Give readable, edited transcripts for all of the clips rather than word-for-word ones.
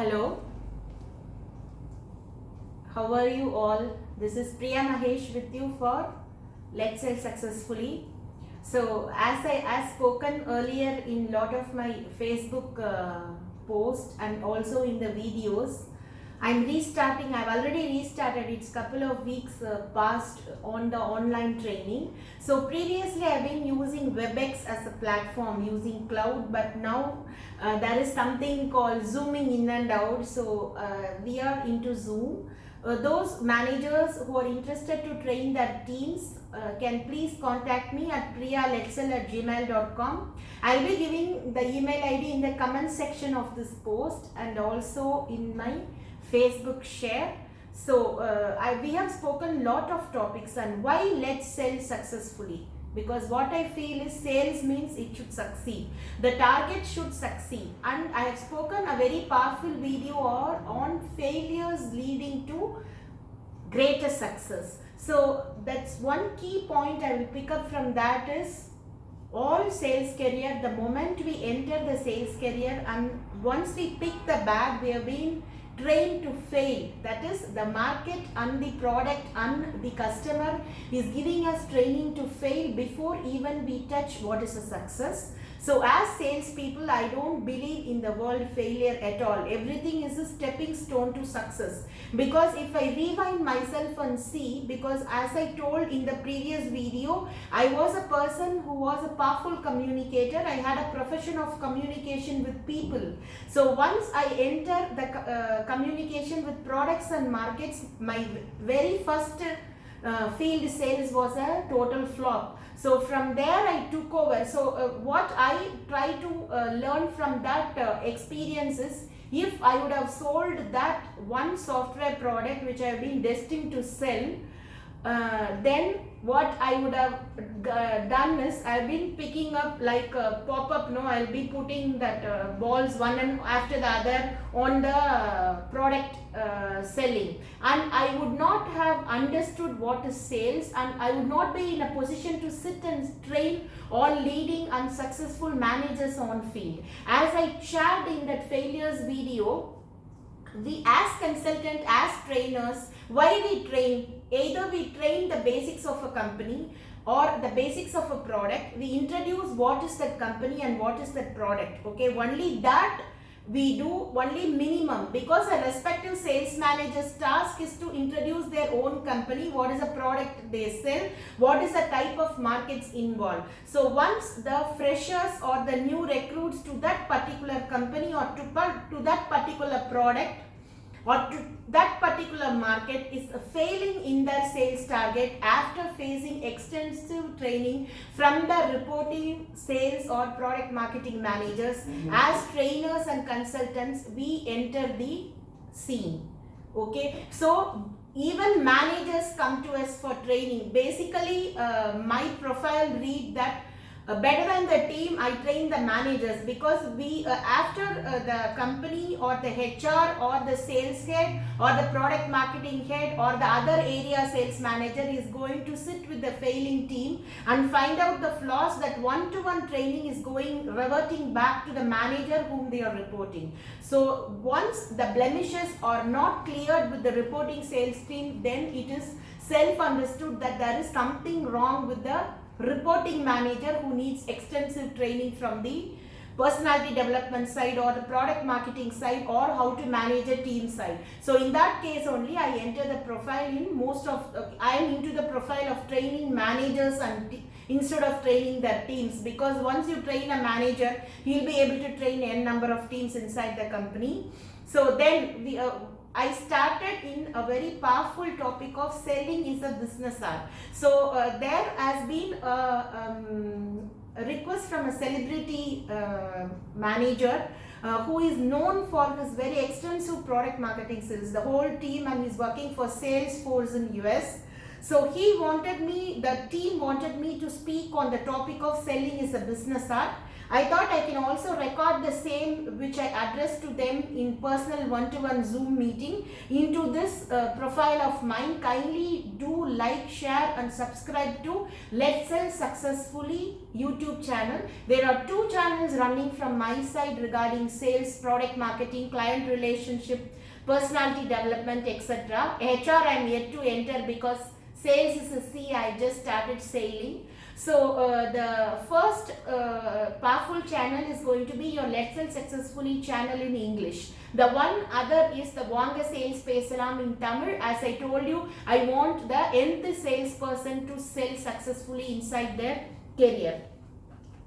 Hello, how are you all? This is Priya Mahesh with you for Let's Sell Successfully. So, as spoken earlier in lot of my Facebook posts and also in the videos, I'm restarting. I've already restarted. It's couple of weeks past on the online training. So previously I've been using WebEx as a platform using cloud, but now there is something called zooming in and out. So we are into Zoom. Those managers who are interested to train their teams can please contact me at priyaletsell@gmail.com. I'll be giving the email ID in the comment section of this post and also in my Facebook share. So we have spoken lot of topics and why let's sell successfully, because what I feel is sales means it should succeed, the target should succeed, and I have spoken a very powerful video on failures leading to greater success. So that's one key point I will pick up from that is all sales career, the moment we enter the sales career and once we pick the bag, we have been trained to fail. That is, the market and the product and the customer is giving us training to fail before even we touch what is a success. So as salespeople, I don't believe in the word failure at all. Everything is a stepping stone to success. Because if I rewind myself and see, because as I told in the previous video, I was a person who was a powerful communicator. I had a profession of communication with people. So once I enter the communication with products and markets, my very first field sales was a total flop. So from there I took over. So what I try to learn from that experience is, if I would have sold that one software product which I have been destined to sell, then what I would have done is, I've been picking up like a pop-up, I'll be putting that balls one and after the other on the product selling, and I would not have understood what is sales, and I would not be in a position to sit and train all leading and successful managers on field. As I shared in that failures video, we as consultant, as trainers, why we train? Either we train the basics of a company or the basics of a product. We introduce what is that company and what is that product. Okay, only that we do, only minimum, because a respective sales manager's task is to introduce their own company, what is the product they sell, what is the type of markets involved. So once the freshers or the new recruits to that particular company or to that particular product or to that particular market is failing in their sales target after facing extensive training from the reporting sales or product marketing managers, as trainers and consultants, we enter the scene. Okay, so even managers come to us for training. Basically my profile read that better than the team, I train the managers, because we after the company or the HR or the sales head or the product marketing head or the other area sales manager is going to sit with the failing team and find out the flaws, that one-to-one training is reverting back to the manager whom they are reporting. So once the blemishes are not cleared with the reporting sales team, then it is self-understood that there is something wrong with the reporting manager who needs extensive training from the personality development side or the product marketing side or how to manage a team side. So in that case only I enter the profile in most of, I am into the profile of training managers and instead of training their teams, because once you train a manager, he will be able to train n number of teams inside the company. So then I started in a very powerful topic of selling is a business art. So there has been a request from a celebrity manager who is known for his very extensive product marketing skills, the whole team, and is working for Salesforce in US. So the team wanted me to speak on the topic of selling is a business art. I thought I can also record the same which I addressed to them in personal one-to-one Zoom meeting into this profile of mine. Kindly do like, share and subscribe to Let's Sell Successfully YouTube channel. There are 2 channels running from my side regarding sales, product marketing, client relationship, personality development, etc. HR I am yet to enter because sales is a sea. I just started sailing. So the first powerful channel is going to be your Let's Sell Successfully channel in English. The one other is the Vanga Sales Pesalam in Tamil. As I told you, I want the nth salesperson to sell successfully inside their career.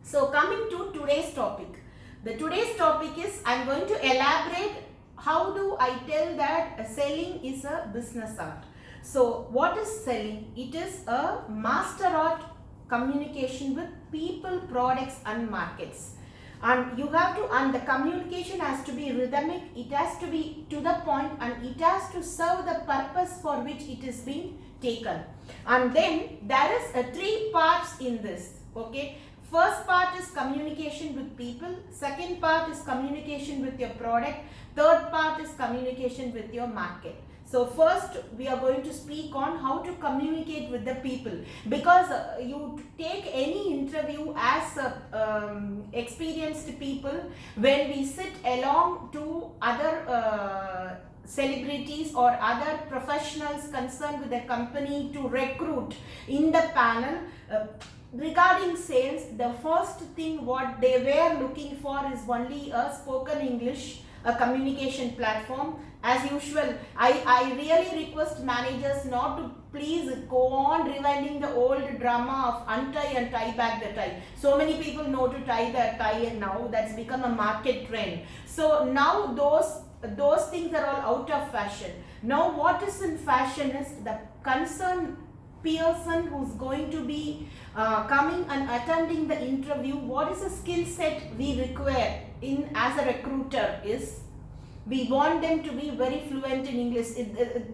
So coming to today's topic. The today's topic is, I am going to elaborate how do I tell that selling is a business art. So what is selling? It is a master art communication with people, products and markets. And you have to, and the communication has to be rhythmic, it has to be to the point, and it has to serve the purpose for which it is being taken. And then there is 3 parts in this. Okay. First part is communication with people, second part is communication with your product, third part is communication with your market. So first we are going to speak on how to communicate with the people, because you take any interview as experienced people, when we sit along to other celebrities or other professionals concerned with the company to recruit in the panel, regarding sales, the first thing what they were looking for is only a spoken English, a communication platform. As usual, I really request managers not to please go on rewinding the old drama of untie and tie back the tie. So many people know to tie the tie, and now that's become a market trend. So now those things are all out of fashion. Now what is in fashion is the concerned person who's going to be coming and attending the interview. What is the skill set we require in as a recruiter is, we want them to be very fluent in English.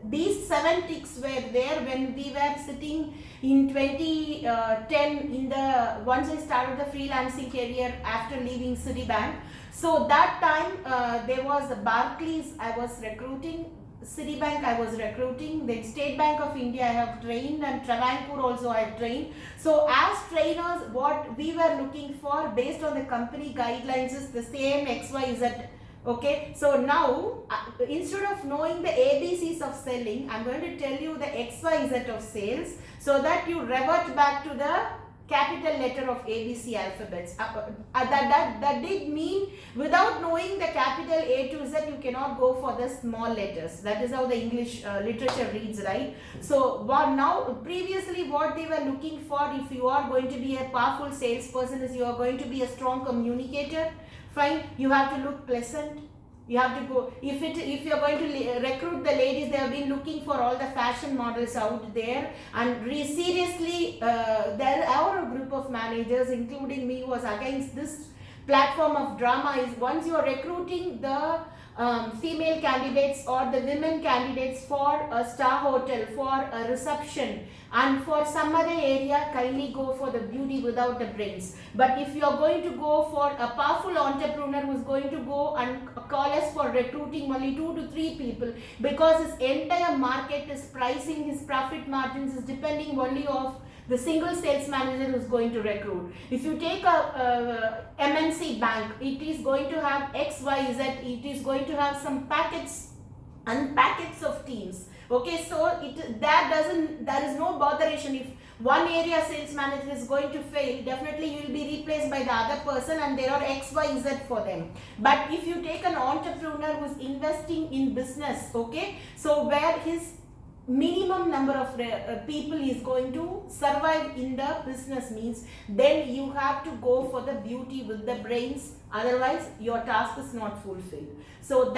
These 7 ticks were there when we were sitting in 2010 in the, once I started the freelancing career after leaving Citibank. So that time there was Barclays I was recruiting, Citibank I was recruiting, then State Bank of India I have trained, and Travancore also I have trained. So as trainers, what we were looking for based on the company guidelines is the same XYZ. Okay, so now instead of knowing the ABCs of selling, I am going to tell you the XYZ of sales, so that you revert back to the capital letter of ABC alphabets. That did mean without knowing the capital A to Z, you cannot go for the small letters. That is how the English literature reads, right? So now previously what they were looking for, if you are going to be a powerful salesperson, is you are going to be a strong communicator. Fine, you have to look pleasant. You have to go, if you are going to recruit the ladies, they have been looking for all the fashion models out there, and seriously there are a group of managers including me was against this platform of drama. Is once you are recruiting the female candidates or the women candidates for a star hotel, for a reception and for some other area, kindly go for the beauty without the brains. But if you are going to go for a powerful entrepreneur who is going to go and call us for recruiting only 2 to 3 people, because his entire market is pricing, his profit margins is depending only of the single sales manager who is going to recruit. If you take a MNC bank, it is going to have XYZ, it is going to have some packets and packets of teams. Okay, so there is no botheration. If one area sales manager is going to fail, definitely you will be replaced by the other person, and there are XYZ for them. But if you take an entrepreneur who is investing in business, okay, so where his minimum number of people is going to survive in the business means, then you have to go for the beauty with the brains, otherwise your task is not fulfilled. So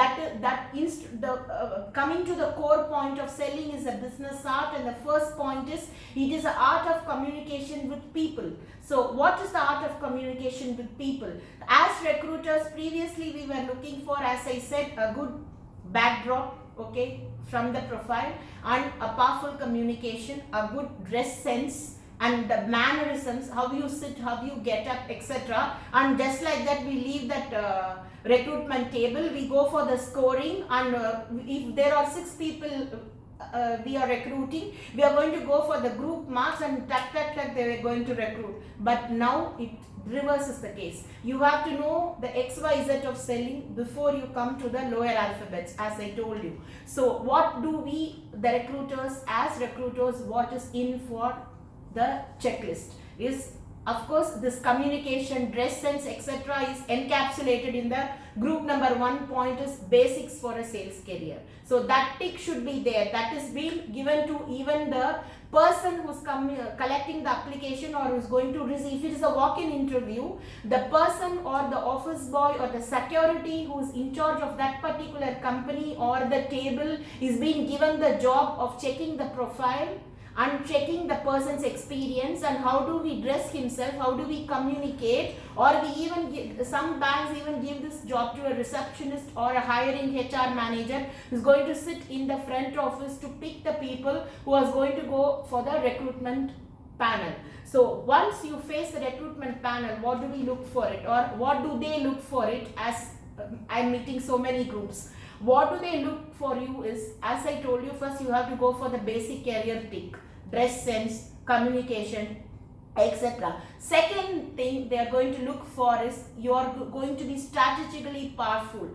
coming to the core point of selling is a business art, and the first point is it is an art of communication with people. So what is the art of communication with people? As recruiters, previously we were looking for, as I said, a good backdrop, okay, from the profile, and a powerful communication, a good dress sense, and the mannerisms, how you sit, how you get up, etc. And just like that, we leave that recruitment table, we go for the scoring, and if there are 6 people we are recruiting, we are going to go for the group marks, and they are going to recruit. But now it reverses the case. You have to know the XYZ of selling before you come to the lower alphabets, as I told you. So what do we, the recruiters, as recruiters, what is in for the checklist is, of course, this communication, dress sense, etc. is encapsulated in the group number 1 point is basics for a sales career. So that tick should be there. That is being given to even the person who's collecting the application or who's going to receive. If it is a walk-in interview, the person or the office boy or the security who's in charge of that particular company or the table is being given the job of checking the profile and checking the person's experience and how do we dress himself, how do we communicate, or we even give, some banks even give this job to a receptionist or a hiring HR manager who's going to sit in the front office to pick the people who are going to go for the recruitment panel. So once you face the recruitment panel, what do we look for it, or what do they look for it? As I'm meeting so many groups, what do they look for you is, as I told you, first you have to go for the basic career tick, dress sense, communication, etc. Second thing they are going to look for is you are going to be strategically powerful.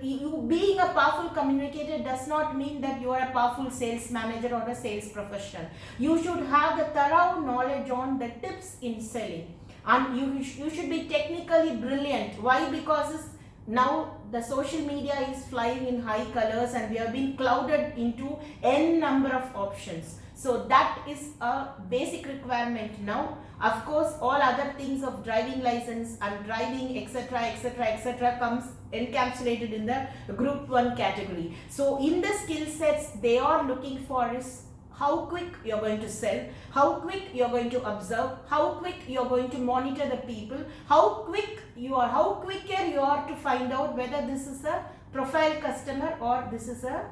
You being a powerful communicator does not mean that you are a powerful sales manager or a sales professional. You should have the thorough knowledge on the tips in selling, and you should be technically brilliant. Why? Because now the social media is flying in high colors and we have been clouded into n number of options. So that is a basic requirement now. Of course, all other things of driving license and driving, etc. comes encapsulated in the group 1 category. So in the skill sets they are looking for is how quick you are going to sell, how quick you are going to observe, how quick you are going to monitor the people, how quicker you are to find out whether this is a profile customer or this is a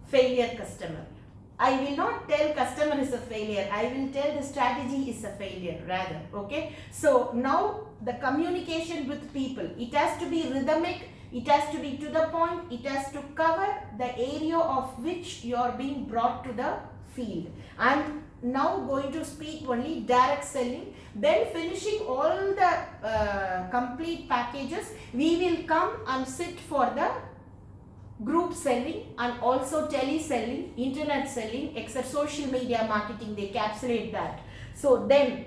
failure customer. I will not tell customer is a failure, I will tell the strategy is a failure rather. Okay, so now the communication with people, it has to be rhythmic, it has to be to the point, it has to cover the area of which you are being brought to the field. And now going to speak only direct selling, then finishing all the complete packages, we will come and sit for the group selling and also tele-selling, internet selling, except social media marketing, they encapsulate that. So then,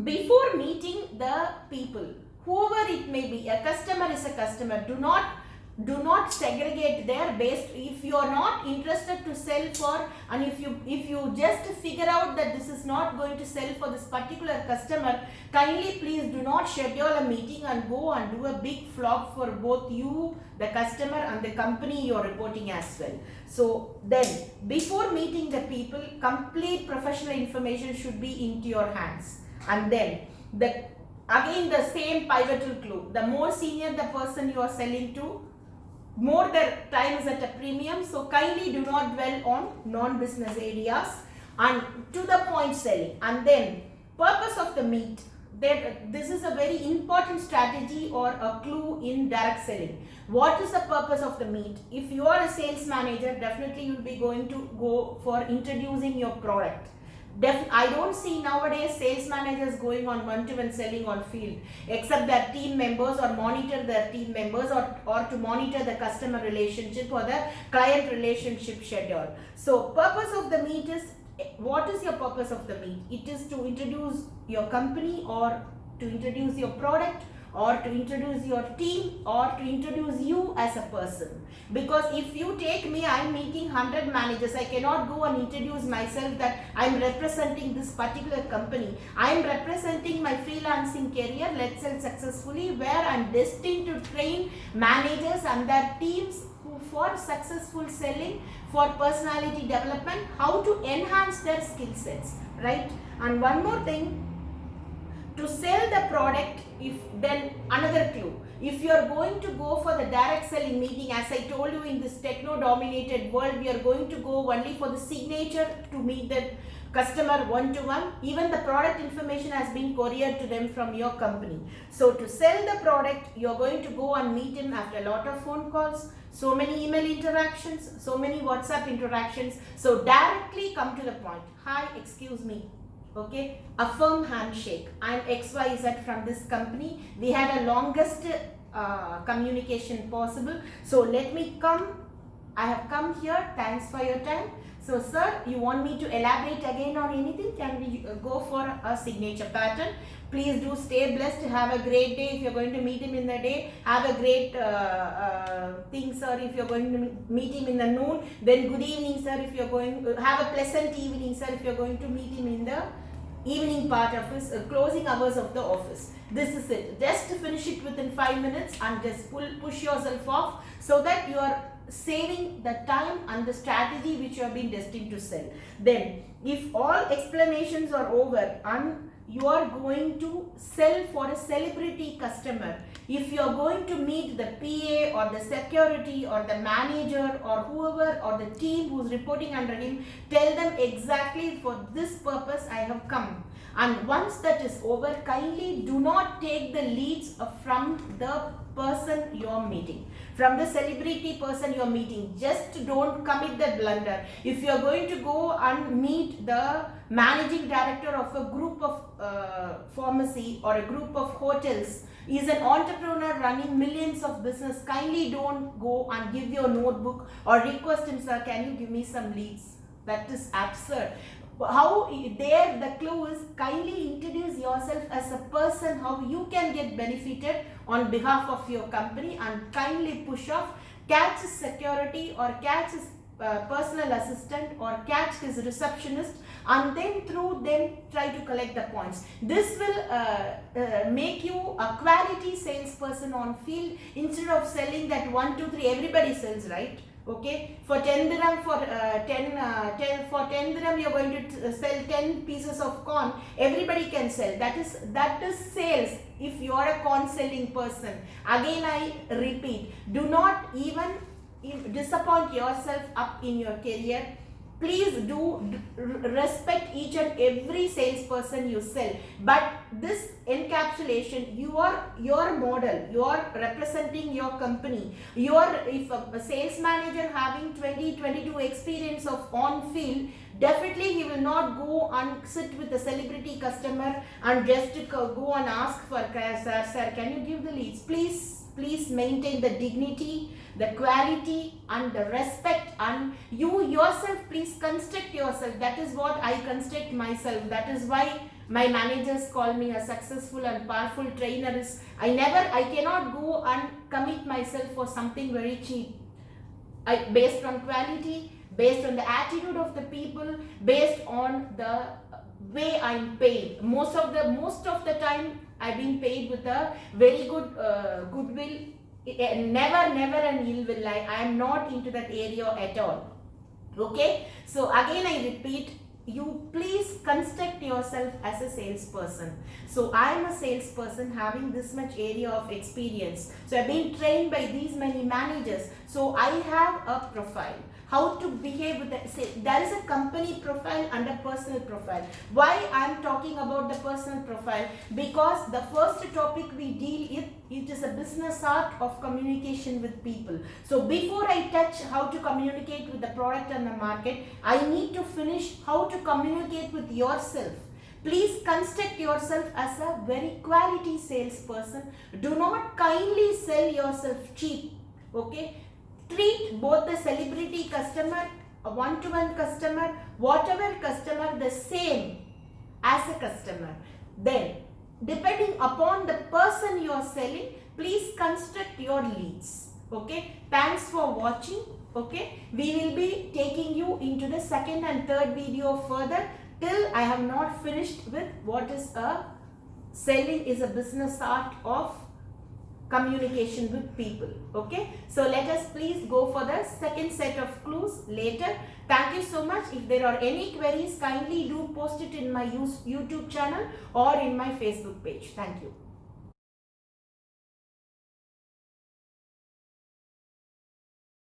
before meeting the people, whoever it may be, a customer is a customer, do not segregate there based, if you are not interested to sell for, and if you just figure out that this is not going to sell for this particular customer, kindly please do not schedule a meeting and go and do a big flop for both you, the customer, and the company you are reporting as well. So then, before meeting the people, complete professional information should be into your hands. And then again the same pivotal clue, the more senior the person you are selling to, more the time is at a premium. So kindly do not dwell on non-business areas and to the point selling. And then purpose of the meet, this is a very important strategy or a clue in direct selling. What is the purpose of the meet? If you are a sales manager, definitely you will be going to go for introducing your product. I don't see nowadays sales managers going on one-to-one selling on field, except their team members or monitor their team members or to monitor the customer relationship or the client relationship schedule. So purpose of the meet is, what is your purpose of the meet? It is to introduce your company or to introduce your product or to introduce your team or to introduce you as a person. Because if you take me, I am meeting 100 managers, I cannot go and introduce myself that I am representing this particular company. I am representing my freelancing career, Let's Sell Successfully, where I am destined to train managers and their teams for successful selling, for personality development, how to enhance their skill sets, right? And one more thing, to sell the product, then another clue, if you are going to go for the direct selling meeting, as I told you, in this techno dominated world, we are going to go only for the signature to meet the customer one-to-one. Even the product information has been couriered to them from your company. So to sell the product, you're going to go and meet him after a lot of phone calls, so many email interactions, so many WhatsApp interactions. So directly come to the point. Hi, excuse me. Okay, a firm handshake. I'm XYZ from this company. We had a longest communication possible. So let me come. I have come here. Thanks for your time. So sir, you want me to elaborate again on anything? Can we go for a signature pattern? Please do stay blessed. Have a great day. If you're going to meet him in the day, have a great thing, sir. If you're going to meet him in the noon, then good evening, sir. If you're going to have a pleasant evening, sir. If you're going to meet him in the evening part of his closing hours of the office. This is it. Just finish it within 5 minutes and just push yourself off, so that you are saving the time and the strategy which you have been destined to sell. Then if all explanations are over and you are going to sell for a celebrity customer, if you are going to meet the PA or the security or the manager or whoever or the team who is reporting under him, tell them exactly for this purpose I have come. And once that is over, kindly do not take the leads from the person you are meeting, from the celebrity person you are meeting. Just don't commit that blunder. If you are going to go and meet the managing director of a group of pharmacy or a group of hotels, is an entrepreneur running millions of business, kindly don't go and give your notebook or request him, sir, can you give me some leads? That is absurd. How there the clue is, kindly introduce yourself as a person how you can get benefited on behalf of your company, and kindly push off, catch his security or catch his personal assistant or catch his receptionist, and then through them try to collect the points. This will make you a quality salesperson on field, instead of selling that 1, 2, 3 everybody sells, right? Okay, for 10 dirham, for 10 dirham you're going to sell 10 pieces of corn. Everybody can sell. That is sales. If you are a corn selling person, again I repeat, do not even disappoint yourself up in your career. Please do respect each and every salesperson you sell. But this encapsulation, you are your model, you are representing your company. You are, if a sales manager having 20-22 experience of on field, definitely he will not go and sit with a celebrity customer and just go and ask for, sir, can you give the leads? Please maintain the dignity, the quality and the respect, and you yourself please construct yourself. That is what I construct myself. That is why my managers call me a successful and powerful trainer. I cannot go and commit myself for something very cheap. Based on quality, based on the attitude of the people, based on the way I'm paid. Most of the time I've been paid with a very good goodwill. Never an ill will. I am not into that area at all. Okay, so again I repeat, you please construct yourself as a salesperson. So I am a salesperson having this much area of experience. So I've been trained by these many managers. So I have a profile. How to behave with there is a company profile and a personal profile. Why I am talking about the personal profile? Because the first topic we deal with, it is a business art of communication with people. So before I touch how to communicate with the product and the market, I need to finish how to communicate with yourself. Please construct yourself as a very quality salesperson. Do not kindly sell yourself cheap. Okay. Treat both the celebrity customer, a one-to-one customer, whatever customer, the same as a customer. Then, depending upon the person you are selling, please construct your leads. Okay. Thanks for watching. Okay. We will be taking you into the second and third video further. Till I have not finished with what is a selling is a business art of communication with people. Okay, so let us please go for the second set of clues later. Thank you so much. If there are any queries, kindly do post it in my YouTube channel or in my Facebook page. Thank you.